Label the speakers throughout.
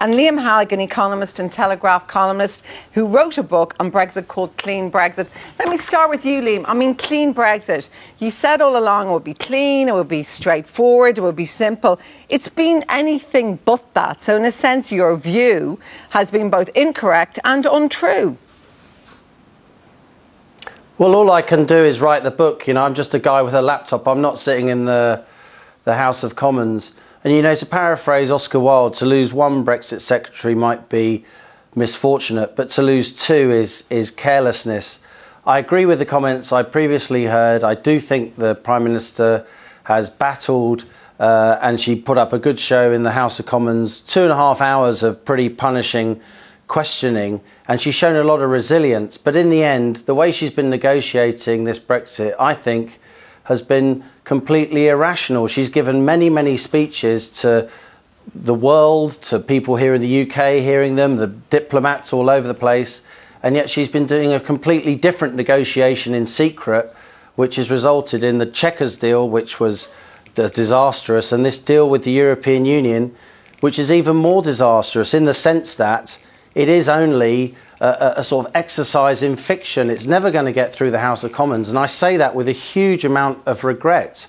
Speaker 1: and Liam Halligan, economist and Telegraph columnist, who wrote a book on Brexit called Clean Brexit. Let me start with you, Liam. I mean, Clean Brexit. You said all along it would be clean, it would be straightforward, it would be simple. It's been anything but that. So in a sense, your view has been both incorrect and untrue.
Speaker 2: Well, all I can do is write the book. You know, I'm just a guy with a laptop. I'm not sitting in the House of Commons. And, you know, to paraphrase Oscar Wilde, to lose one Brexit secretary might be misfortunate, but to lose two is carelessness. I agree with the comments I previously heard. I do think the Prime Minister has battled and she put up a good show in the House of Commons, 2.5 hours of pretty punishing questioning, and she's shown a lot of resilience. But in the end, the way she's been negotiating this Brexit, I think, has been completely irrational. She's given many, many speeches to the world, to people here in the UK hearing them, the diplomats all over the place, and yet she's been doing a completely different negotiation in secret, which has resulted in the Chequers deal, which was disastrous, and this deal with the European Union, which is even more disastrous in the sense that it is only a sort of exercise in fiction. It's never going to get through the House of Commons. And I say that with a huge amount of regret.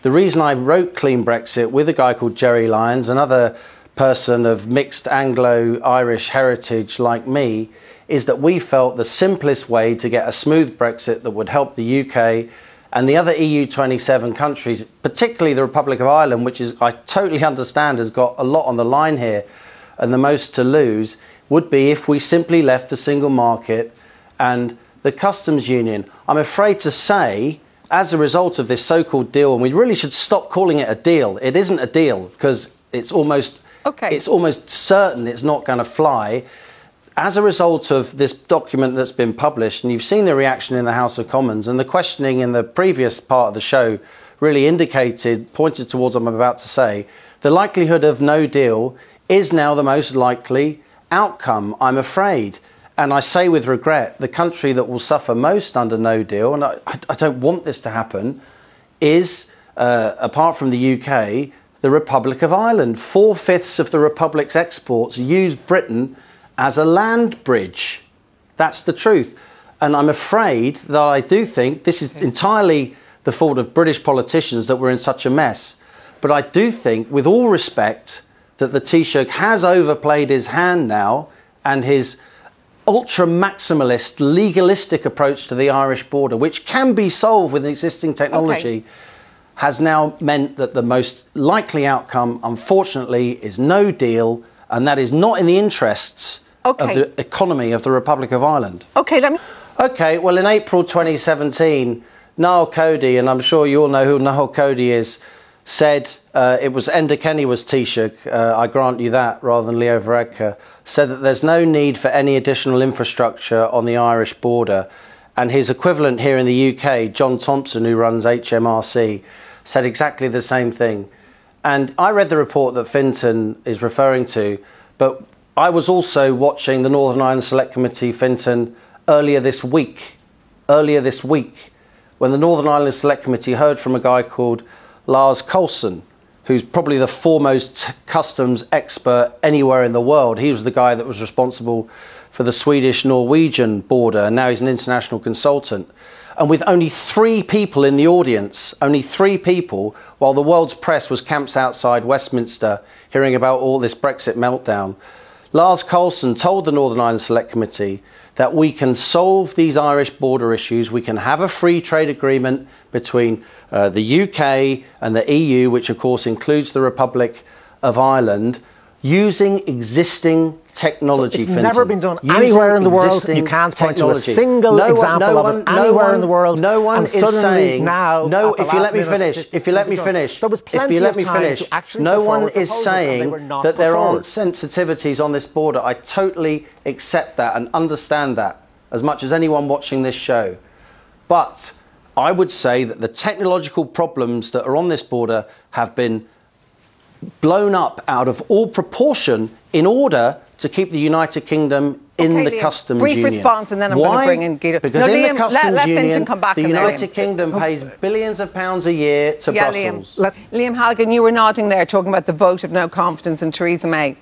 Speaker 2: The reason I wrote Clean Brexit with a guy called Jerry Lyons, another person of mixed Anglo-Irish heritage like me, is that we felt the simplest way to get a smooth Brexit that would help the UK and the other EU 27 countries, particularly the Republic of Ireland, which is, I totally understand, has got a lot on the line here and the most to lose, would be if we simply left the single market and the customs union. I'm afraid to say, as a result of this so-called deal, and we really should stop calling it a deal. It isn't a deal because it's almost certain it's not going to fly. As a result of this document that's been published, and you've seen the reaction in the House of Commons, and the questioning in the previous part of the show really pointed towards what I'm about to say, the likelihood of no deal is now the most likely outcome, I'm afraid. And I say with regret, the country that will suffer most under no deal, and I don't want this to happen, is, apart from the UK, the Republic of Ireland. 4/5 of the Republic's exports use Britain as a land bridge. That's the truth. And I'm afraid that I do think this is entirely the fault of British politicians that we're in such a mess. But I do think, with all respect, that the Taoiseach has overplayed his hand now, and his ultra-maximalist, legalistic approach to the Irish border, which can be solved with existing technology, has now meant that the most likely outcome, unfortunately, is no deal, and that is not in the interests of the economy of the Republic of Ireland. OK, well, in April 2017, Niall Cody, and I'm sure you all know who Niall Cody is, said it was Enda Kenny was Taoiseach, I grant you that, rather than Leo Varadkar, said that there's no need for any additional infrastructure on the Irish border. And his equivalent here in the UK, John Thompson, who runs HMRC, said exactly the same thing. And I read the report that Fintan is referring to, but I was also watching the Northern Ireland Select Committee, Fintan, earlier this week, when the Northern Ireland Select Committee heard from a guy called Lars Coulson, who's probably the foremost customs expert anywhere in the world. He was the guy that was responsible for the Swedish-Norwegian border, and now he's an international consultant. And with only 3 people in the audience, only 3 people, while the world's press was camped outside Westminster hearing about all this Brexit meltdown, Lars Coulson told the Northern Ireland Select Committee that we can solve these Irish border issues, we can have a free trade agreement between the UK and the EU, which of course includes the Republic of Ireland, using existing technology.
Speaker 3: So it's never been done anywhere in the world. You can't point to a single example of it anywhere in the world.
Speaker 2: No one is saying
Speaker 3: now.
Speaker 2: No, if you let me finish,
Speaker 3: there was plenty of time to actually.
Speaker 2: No one is saying that there aren't sensitivities on this border. I totally accept that and understand that as much as anyone watching this show, but I would say that the technological problems that are on this border have been blown up out of all proportion in order to keep the United Kingdom in the customs union.
Speaker 1: Brief response, and then I'm going to bring in Guido.
Speaker 2: Because in the customs union, the United Kingdom pays billions of pounds a year to Brussels.
Speaker 1: Liam Halligan, you were nodding there, talking about the vote of no confidence in Theresa May.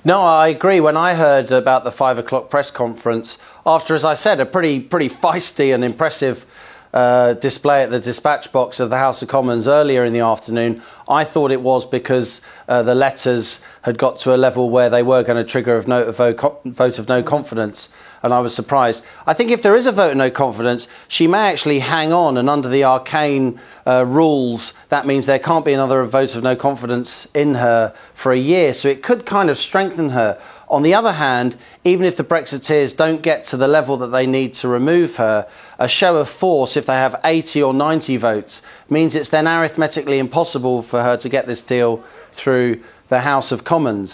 Speaker 2: No, I agree. When I heard about the 5 o'clock press conference, after, as I said, a pretty feisty and impressive display at the dispatch box of the House of Commons earlier in the afternoon, I thought it was because the letters had got to a level where they were going to trigger a vote of no confidence, and I was surprised. I think if there is a vote of no confidence, she may actually hang on, and under the arcane rules, that means there can't be another vote of no confidence in her for a year, so it could kind of strengthen her. On the other hand, even if the Brexiteers don't get to the level that they need to remove her, a show of force, if they have 80 or 90 votes, means it's then arithmetically impossible for her to get this deal through the House of Commons.